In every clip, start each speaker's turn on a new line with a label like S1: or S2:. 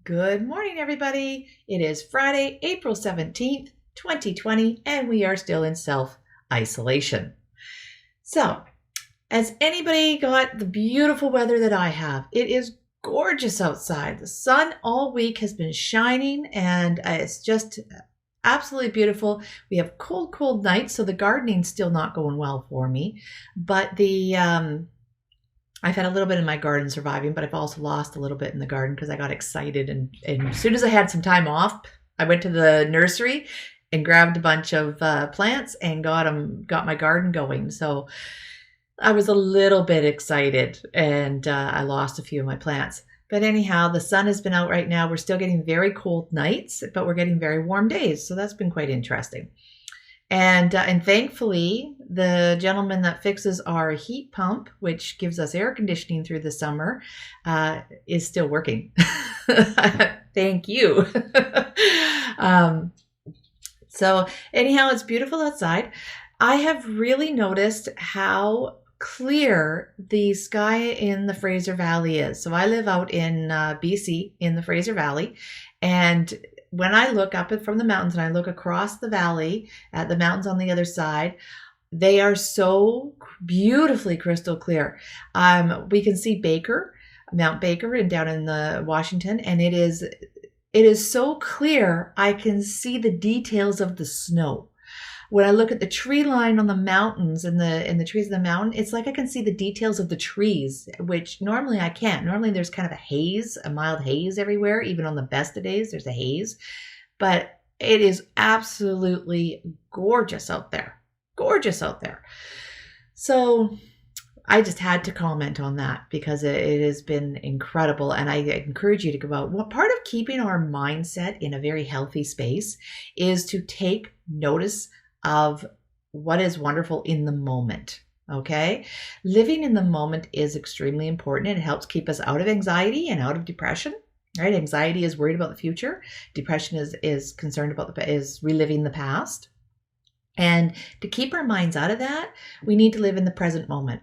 S1: Good morning, everybody. It is Friday, April 17th, 2020, and we are still in self-isolation. So, has anybody got the beautiful weather that I have? It is gorgeous outside. The sun all week has been shining, and it's just absolutely beautiful. We have cold nights, so the gardening's still not going well for me. But I've had a little bit in my garden surviving, but I've also lost a little bit in the garden because I got excited. And as soon as I had some time off, I went to the nursery and grabbed a bunch of plants and got my garden going. So I was a little bit excited, and I lost a few of my plants. But anyhow, the sun has been out right now. We're still getting very cold nights, but we're getting very warm days. So that's been quite interesting. And thankfully, the gentleman that fixes our heat pump, which gives us air conditioning through the summer, is still working. Thank you. So anyhow, it's beautiful outside. I have really noticed how clear the sky in the Fraser Valley is. So I live out in BC in the Fraser Valley, and when I look up from the mountains and I look across the valley at the mountains on the other side, they are so beautifully crystal clear. We can see Mount Baker, and down in the Washington, and it is so clear. I can see the details of the snow. When I look at the tree line on the mountains and the trees of the mountain, it's like I can see the details of the trees, which normally I can't. Normally there's kind of a mild haze everywhere. Even on the best of days, there's a haze. But it is absolutely gorgeous out there. Gorgeous out there. So I just had to comment on that because it has been incredible. And I encourage you to go out. Well, part of keeping our mindset in a very healthy space is to take notice of what is wonderful in the moment. Okay. Living in the moment is extremely important, and it helps keep us out of anxiety and out of depression, right? Anxiety is worried about the future. Depression is concerned about is reliving the past. And to keep our minds out of that, we need to live in the present moment.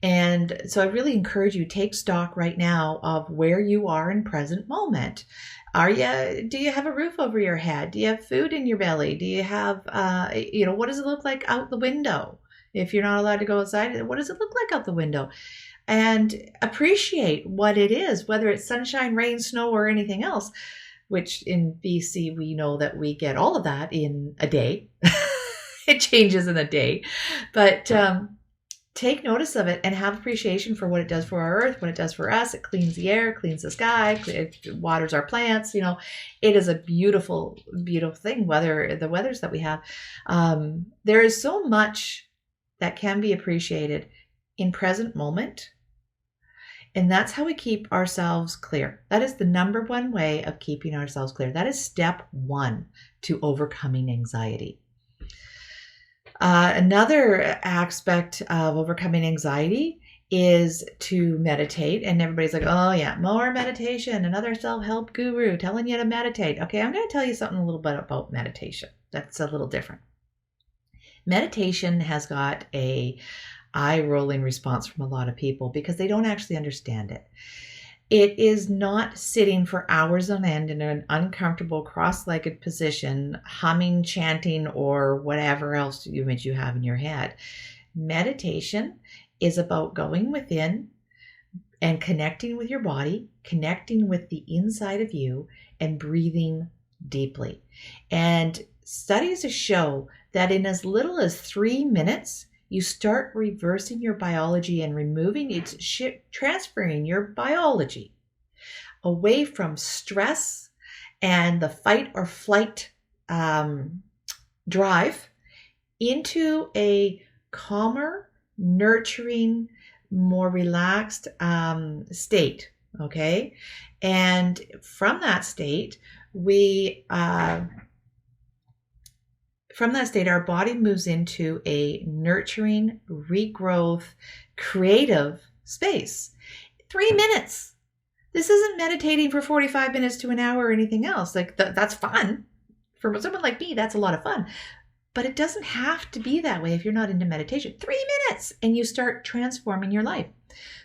S1: And so I really encourage you, take stock right now of where you are in present moment. Do you have a roof over your head? Do you have food in your belly? Do you have, what does it look like out the window? If you're not allowed to go outside, what does it look like out the window? And appreciate what it is, whether it's sunshine, rain, snow, or anything else, which in BC, we know that we get all of that in a day. It changes in a day, but take notice of it and have appreciation for what it does for our earth, what it does for us. It cleans the air, cleans the sky, it waters our plants. It is a beautiful, beautiful thing. The weathers that we have, there is so much that can be appreciated in present moment. And that's how we keep ourselves clear. That is the number one way of keeping ourselves clear. That is step one to overcoming anxiety. Another aspect of overcoming anxiety is to meditate. And everybody's like, oh yeah, more meditation, another self-help guru telling you to meditate. Okay, I'm going to tell you something a little bit about meditation. That's a little different. Meditation has got a eye-rolling response from a lot of people because they don't actually understand it. It is not sitting for hours on end in an uncomfortable cross-legged position, humming, chanting, or whatever else image you have in your head. Meditation is about going within and connecting with your body, connecting with the inside of you, and breathing deeply. And studies show that in as little as 3 minutes, you start reversing your biology and transferring your biology away from stress and the fight or flight drive into a calmer, nurturing, more relaxed state. Okay. And from that state, our body moves into a nurturing, regrowth, creative space. 3 minutes. This isn't meditating for 45 minutes to an hour or anything else. Like that's fun. For someone like me, that's a lot of fun. But it doesn't have to be that way if you're not into meditation. 3 minutes and you start transforming your life.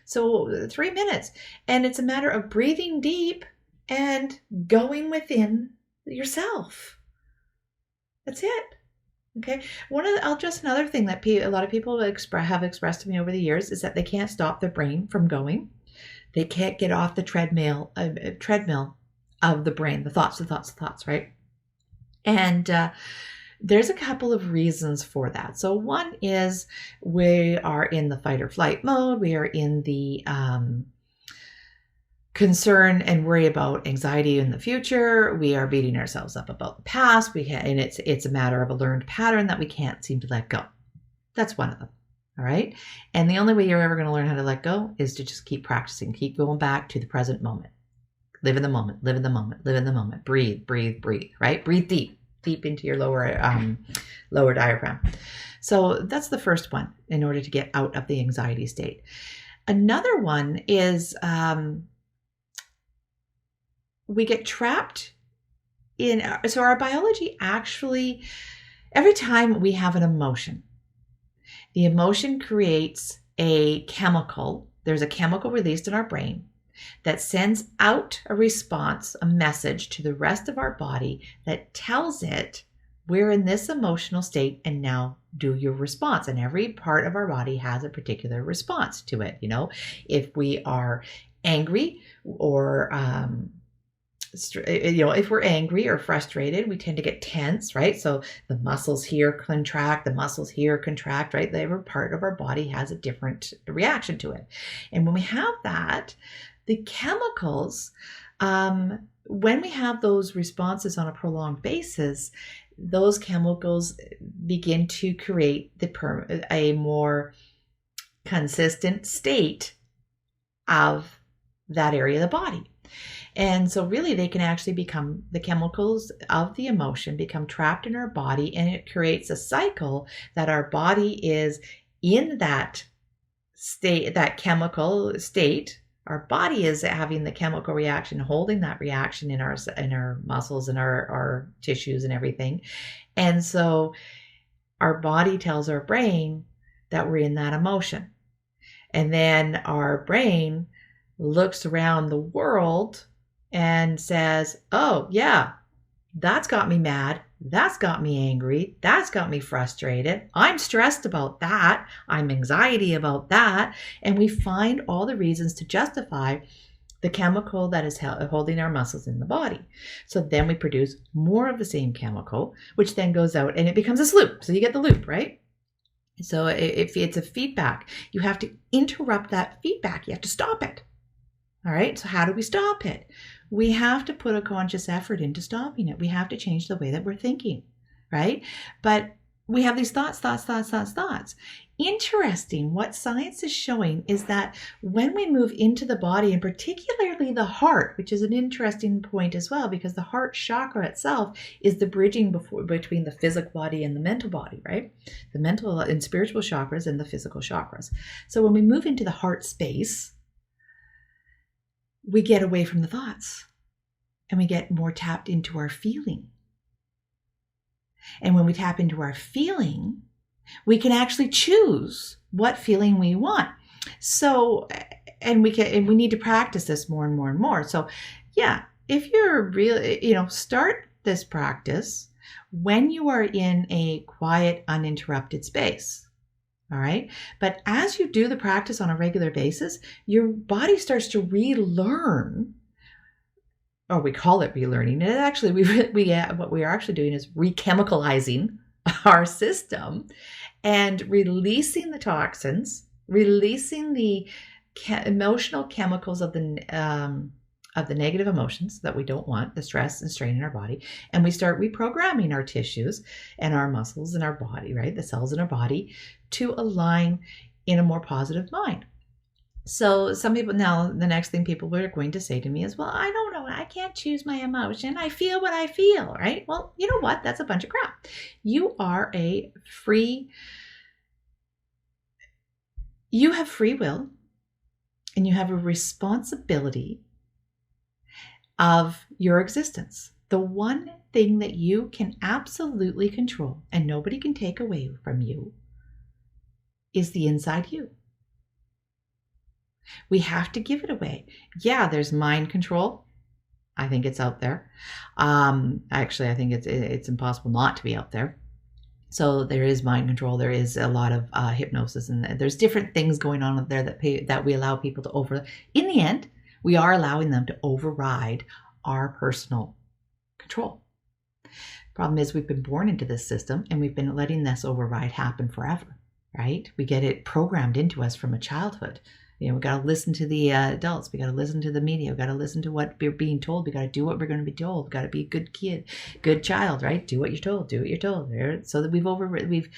S1: So 3 minutes. And it's a matter of breathing deep and going within yourself. That's it. Okay. Just another thing that a lot of people have expressed to me over the years is that they can't stop their brain from going. They can't get off the treadmill of the brain, the thoughts, right? And there's a couple of reasons for that. So one is we are in the fight or flight mode. We are in the concern and worry about anxiety in the future. We are beating ourselves up about the past. And it's a matter of a learned pattern that we can't seem to let go. That's one of them. All right. And the only way you're ever going to learn how to let go is to just keep practicing, keep going back to the present moment. Live in the moment, live in the moment, live in the moment. Breathe, breathe, breathe, right? Breathe deep into your lower diaphragm. So that's the first one in order to get out of the anxiety state. Another one is we get trapped so our biology actually, every time we have an emotion, the emotion creates a chemical. There's a chemical released in our brain that sends out a response, a message to the rest of our body that tells it, we're in this emotional state and now do your response. And every part of our body has a particular response to it. If we are angry or if we're angry or frustrated, we tend to get tense, right? So the muscles here contract, the muscles here contract, right? Every part of our body has a different reaction to it. And when we have that, the chemicals, when we have those responses on a prolonged basis, those chemicals begin to create a more consistent state of that area of the body. And so really they can actually become, the chemicals of the emotion become trapped in our body, and it creates a cycle that our body is in that state, that chemical state. Our body is having the chemical reaction, holding that reaction in our muscles and our tissues and everything. And so our body tells our brain that we're in that emotion. And then our brain looks around the world and says, oh yeah, that's got me mad. That's got me angry. That's got me frustrated. I'm stressed about that. I'm anxiety about that. And we find all the reasons to justify the chemical that is holding our muscles in the body. So then we produce more of the same chemical, which then goes out and it becomes this loop. So you get the loop, right? So if it's a feedback, you have to interrupt that feedback. You have to stop it. All right. So how do we stop it? We have to put a conscious effort into stopping it. We have to change the way that we're thinking, right? But we have these thoughts. Interesting. What science is showing is that when we move into the body, and particularly the heart, which is an interesting point as well, because the heart chakra itself is the bridging between the physical body and the mental body, right? The mental and spiritual chakras and the physical chakras. So when we move into the heart space, we get away from the thoughts and we get more tapped into our feeling. And when we tap into our feeling, we can actually choose what feeling we want. So, and we need to practice this more and more and more. So yeah, if you're really, start this practice when you are in a quiet, uninterrupted space. All right. But as you do the practice on a regular basis, your body starts to relearn, or we call it relearning. And actually, what we are actually doing is rechemicalizing our system and releasing the toxins, releasing the emotional chemicals of the negative emotions that we don't want, the stress and strain in our body. And we start reprogramming our tissues and our muscles in our body, right? The cells in our body to align in a more positive mind. So some people, now the next thing people are going to say to me is, well, I don't know. I can't choose my emotion. I feel what I feel, right? Well, you know what? That's a bunch of crap. You have free will, and you have a responsibility of your existence. The one thing that you can absolutely control and nobody can take away from you is the inside you. We have to give it away. Yeah, there's mind control. I think it's out there. Actually, I think it's impossible not to be out there. So there is mind control. There is a lot of hypnosis, and there's different things going on out there that we allow people to over. In the end, we are allowing them to override our personal control. Problem is, we've been born into this system, and we've been letting this override happen forever, right? We get it programmed into us from a childhood. You know, we got to listen to the adults. We got to listen to the media. We got to listen to what we're being told. We got to do what we're going to be told. We got to be a good kid, good child, right? Do what you're told. Do what you're told. So that we've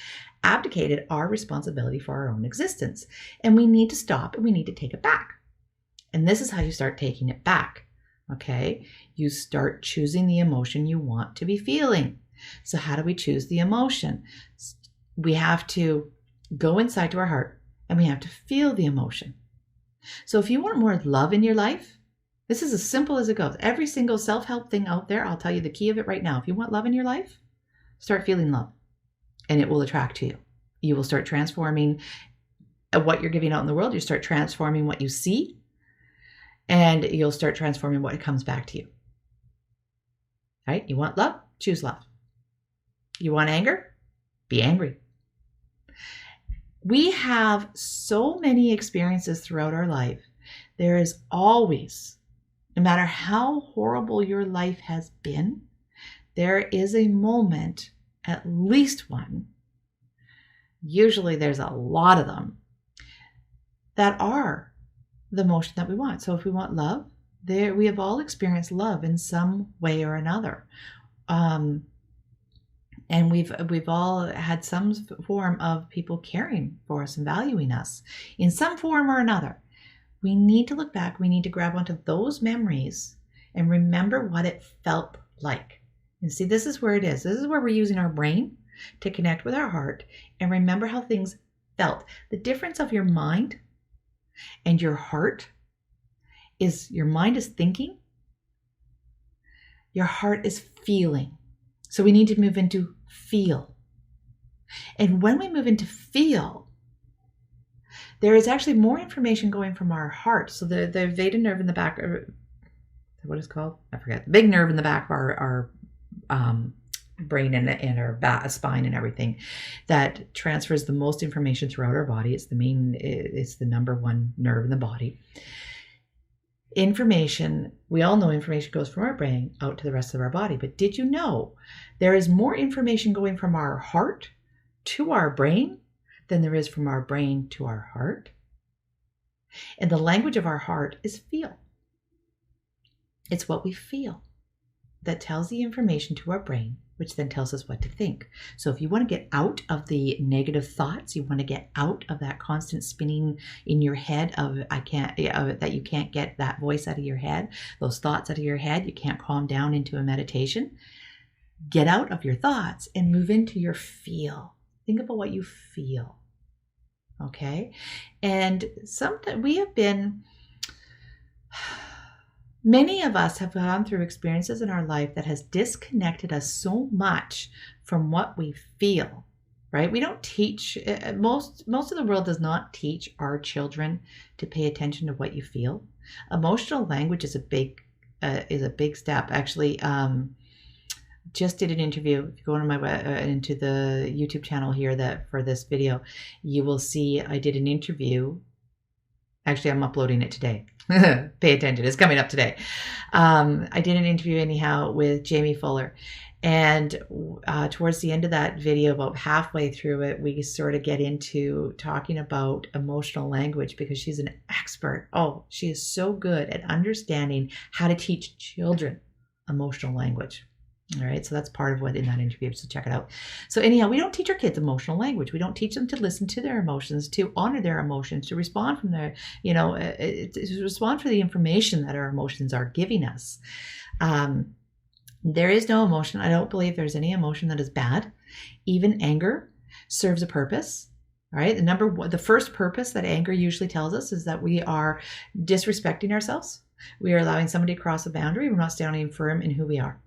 S1: abdicated our responsibility for our own existence, and we need to stop, and we need to take it back. And this is how you start taking it back. Okay, you start choosing the emotion you want to be feeling. So how do we choose the emotion? We have to go inside to our heart, and we have to feel the emotion. So if you want more love in your life, this is as simple as it goes. Every single self-help thing out there, I'll tell you the key of it right now. If you want love in your life, start feeling love, and it will attract to you. You will start transforming what you're giving out in the world. You start transforming what you see, and you'll start transforming what comes back to you. Right? You want love? Choose love. You want anger? Be angry. We have so many experiences throughout our life. There is always, no matter how horrible your life has been, there is a moment, at least one, usually there's a lot of them, that are the emotion that we want. So if we want love, we have all experienced love in some way or another. And we've all had some form of people caring for us and valuing us in some form or another. We need to look back. We need to grab onto those memories and remember what it felt like. And see, this is where it is. This is where we're using our brain to connect with our heart and remember how things felt. The difference of your mind and your heart is your mind is thinking, your heart is feeling. So we need to move into feel. And when we move into feel, there is actually more information going from our heart. So the vata nerve in the back, what is it called? I forget. The big nerve in the back of our brain and our spine and everything that transfers the most information throughout our body. It's the number one nerve in the body. Information, we all know information goes from our brain out to the rest of our body, but did you know there is more information going from our heart to our brain than there is from our brain to our heart? And the language of our heart is feel. It's what we feel that tells the information to our brain, which then tells us what to think. So if you want to get out of the negative thoughts, you want to get out of that constant spinning in your head that you can't get that voice out of your head, those thoughts out of your head, you can't calm down into a meditation. Get out of your thoughts and move into your feel. Think about what you feel. Okay? And sometimes many of us have gone through experiences in our life that has disconnected us so much from what we feel, right? We don't teach, most of the world does not teach our children to pay attention to what you feel. Emotional language is a big step. Actually, just did an interview. If you go into the YouTube channel here for this video, you will see I did an interview. Actually, I'm uploading it today. Pay attention. It's coming up today. I did an interview anyhow with Jamie Fuller. And towards the end of that video, about halfway through it, we sort of get into talking about emotional language because she's an expert. Oh, she is so good at understanding how to teach children emotional language. All right, so that's part of what in that interview, so check it out. So anyhow, we don't teach our kids emotional language. We don't teach them to listen to their emotions, to honor their emotions, to respond from their, to respond for the information that our emotions are giving us. There is no emotion. I don't believe there's any emotion that is bad. Even anger serves a purpose. All right, the first purpose that anger usually tells us is that we are disrespecting ourselves. We are allowing somebody to cross a boundary. We're not standing firm in who we are.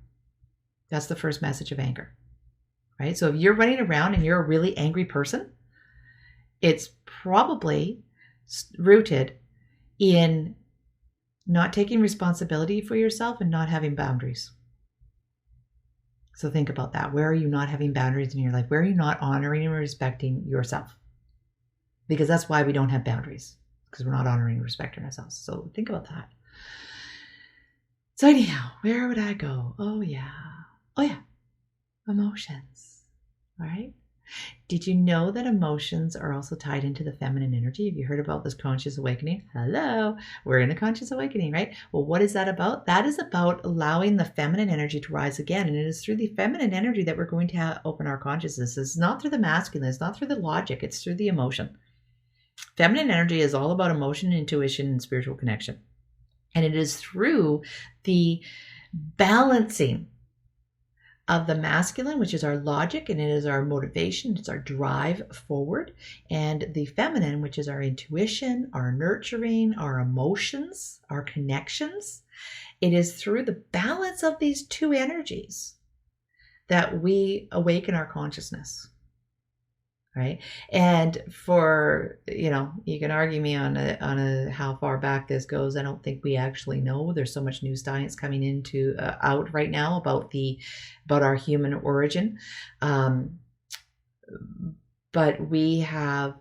S1: That's the first message of anger, right? So if you're running around and you're a really angry person, it's probably rooted in not taking responsibility for yourself and not having boundaries. So think about that. Where are you not having boundaries in your life? Where are you not honoring and respecting yourself? Because that's why we don't have boundaries, because we're not honoring and respecting ourselves. So think about that. So anyhow, where would I go? Oh yeah, emotions. All right. Did you know that emotions are also tied into the feminine energy? Have you heard about this conscious awakening? Hello, we're in a conscious awakening, right? Well, what is that about? That is about allowing the feminine energy to rise again. And it is through the feminine energy that we're going to open our consciousness. It's not through the masculine, it's not through the logic, it's through the emotion. Feminine energy is all about emotion, intuition, and spiritual connection. And it is through the balancing of the masculine, which is our logic and it is our motivation, it's our drive forward, and the feminine, which is our intuition, our nurturing, our emotions, our connections. It is through the balance of these two energies that we awaken our consciousness. Right. And for, you can argue me on how far back this goes. I don't think we actually know. There's so much new science coming into out right now about our human origin. But we have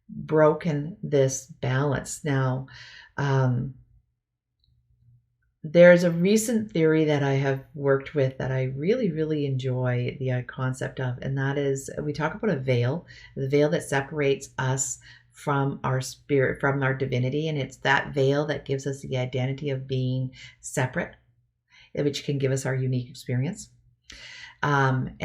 S1: broken this balance. Now, there's a recent theory that I have worked with that I really, really enjoy the concept of, and that is, we talk about a veil, the veil that separates us from our spirit, from our divinity, and it's that veil that gives us the identity of being separate, which can give us our unique experience. There's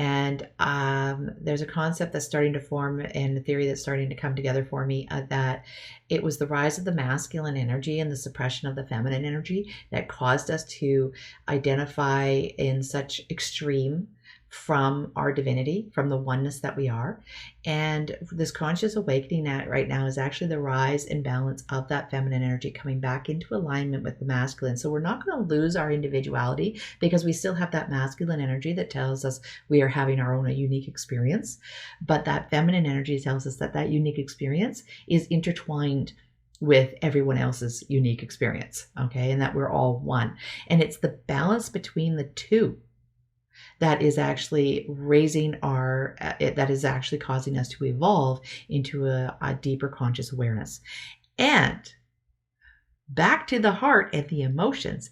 S1: a concept that's starting to form and a theory that's starting to come together for me that it was the rise of the masculine energy and the suppression of the feminine energy that caused us to identify in such extreme from our divinity, from the oneness that we are. And this conscious awakening right now is actually the rise and balance of that feminine energy coming back into alignment with the masculine. So we're not going to lose our individuality because we still have that masculine energy that tells us we are having our own unique experience. But that feminine energy tells us that that unique experience is intertwined with everyone else's unique experience, okay? And that we're all one. And it's the balance between the two that is actually that is actually causing us to evolve into a deeper conscious awareness. And back to the heart and the emotions,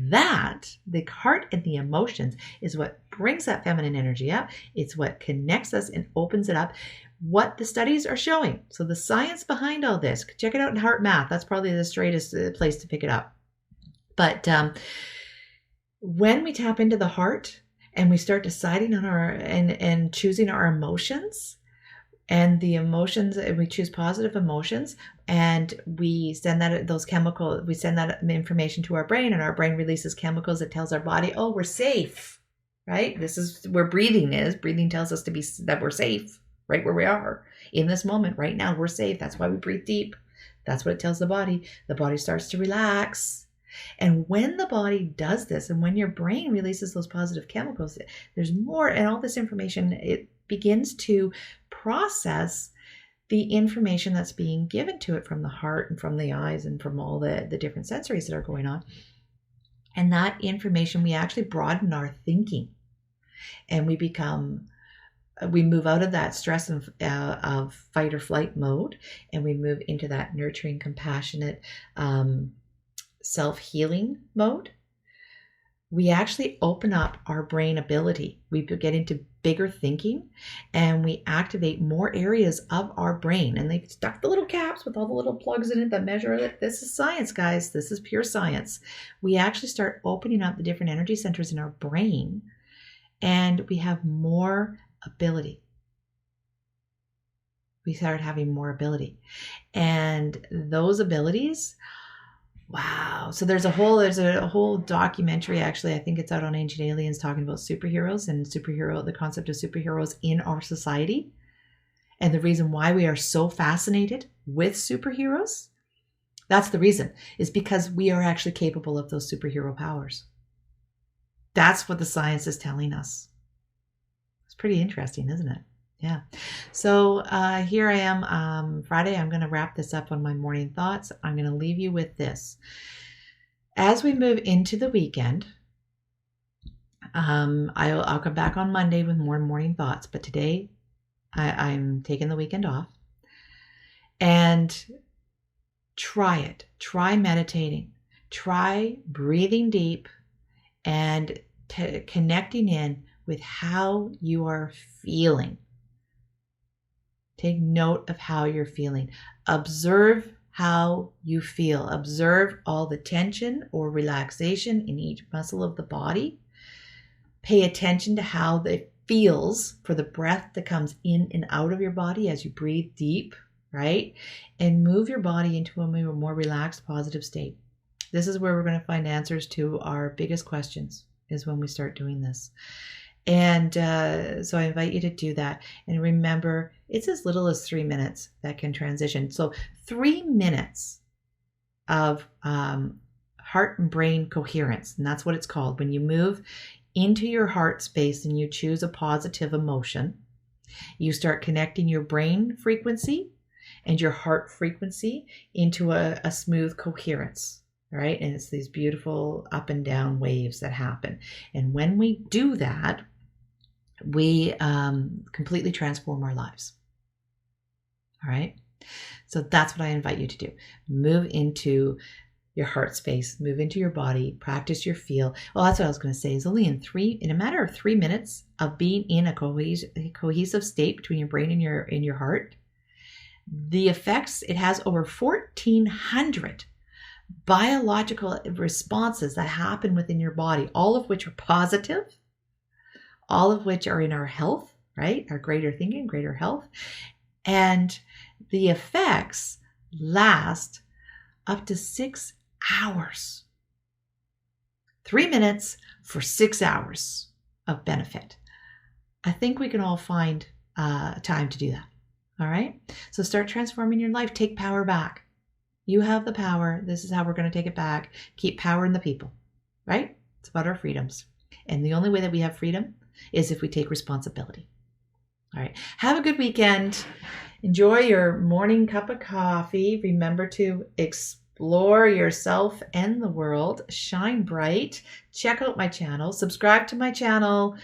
S1: that the heart and the emotions is what brings that feminine energy up. It's what connects us and opens it up. What the studies are showing. So the science behind all this, check it out in HeartMath. That's probably the straightest place to pick it up. But when we tap into the heart, and we start deciding on and choosing our emotions, and the emotions, and we choose positive emotions, and we send that information to our brain, and our brain releases chemicals that tells our body, oh, we're safe, right? This is where breathing is. Breathing tells us that we're safe, right where we are in this moment, right now. We're safe. That's why we breathe deep. That's what it tells the body. The body starts to relax. And when the body does this, and when your brain releases those positive chemicals, there's more, and all this information, it begins to process the information that's being given to it from the heart and from the eyes and from all the different sensories that are going on. And that information, we actually broaden our thinking, and we move out of that stress of fight or flight mode, and we move into that nurturing, compassionate, self-healing mode. We actually open up our brain ability. We get into bigger thinking, and we activate more areas of our brain. And they've stuck the little caps with all the little plugs in it that measure it. This is science, guys. This is pure science. We actually start opening up the different energy centers in our brain, and we have more ability. We start having more ability. And those abilities, wow. So there's a whole documentary, actually, I think it's out on Ancient Aliens, talking about superheroes and the concept of superheroes in our society. And the reason why we are so fascinated with superheroes, that's the reason, is because we are actually capable of those superhero powers. That's what the science is telling us. It's pretty interesting, isn't it? Yeah. So here I am, Friday. I'm going to wrap this up on my morning thoughts. I'm going to leave you with this. As we move into the weekend, I'll come back on Monday with more morning thoughts, but today I'm taking the weekend off. And try it. Try meditating. Try breathing deep and connecting in with how you are feeling. Take note of how you're feeling. Observe how you feel. Observe all the tension or relaxation in each muscle of the body. Pay attention to how it feels for the breath that comes in and out of your body as you breathe deep, right? And move your body into a more relaxed, positive state. This is where we're going to find answers to our biggest questions, is when we start doing this. And so I invite you to do that. And remember, it's as little as 3 minutes that can transition. So 3 minutes of heart and brain coherence. And that's what it's called. When you move into your heart space and you choose a positive emotion, you start connecting your brain frequency and your heart frequency into a smooth coherence. Right? And it's these beautiful up and down waves that happen. And when we do that, we completely transform our lives. All right. So that's what I invite you to do. Move into your heart space, move into your body, practice your feel. Well, that's what I was going to say, is only in a matter of 3 minutes of being in a cohesive state between your brain and your heart, the effects, it has over 1,400 biological responses that happen within your body, all of which are positive, all of which are in our health, right? Our greater thinking, greater health. And the effects last up to 6 hours. 3 minutes for 6 hours of benefit. I think we can all find time to do that. All right? So start transforming your life. Take power back. You have the power. This is how we're going to take it back. Keep power in the people, right? It's about our freedoms. And the only way that we have freedom is if we take responsibility. All right. Have a good weekend. Enjoy your morning cup of coffee. Remember to explore yourself and the world. Shine bright. Check out my channel. Subscribe to my channel.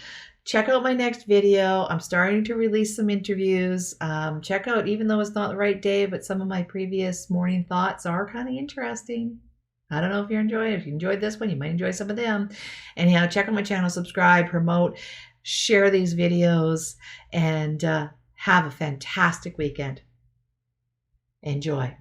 S1: Check out my next video. I'm starting to release some interviews. Check out, even though it's not the right day, but some of my previous morning thoughts are kind of interesting. I don't know if you're enjoying it. If you enjoyed this one, you might enjoy some of them. Anyhow, check out my channel, subscribe, promote, share these videos, and have a fantastic weekend. Enjoy.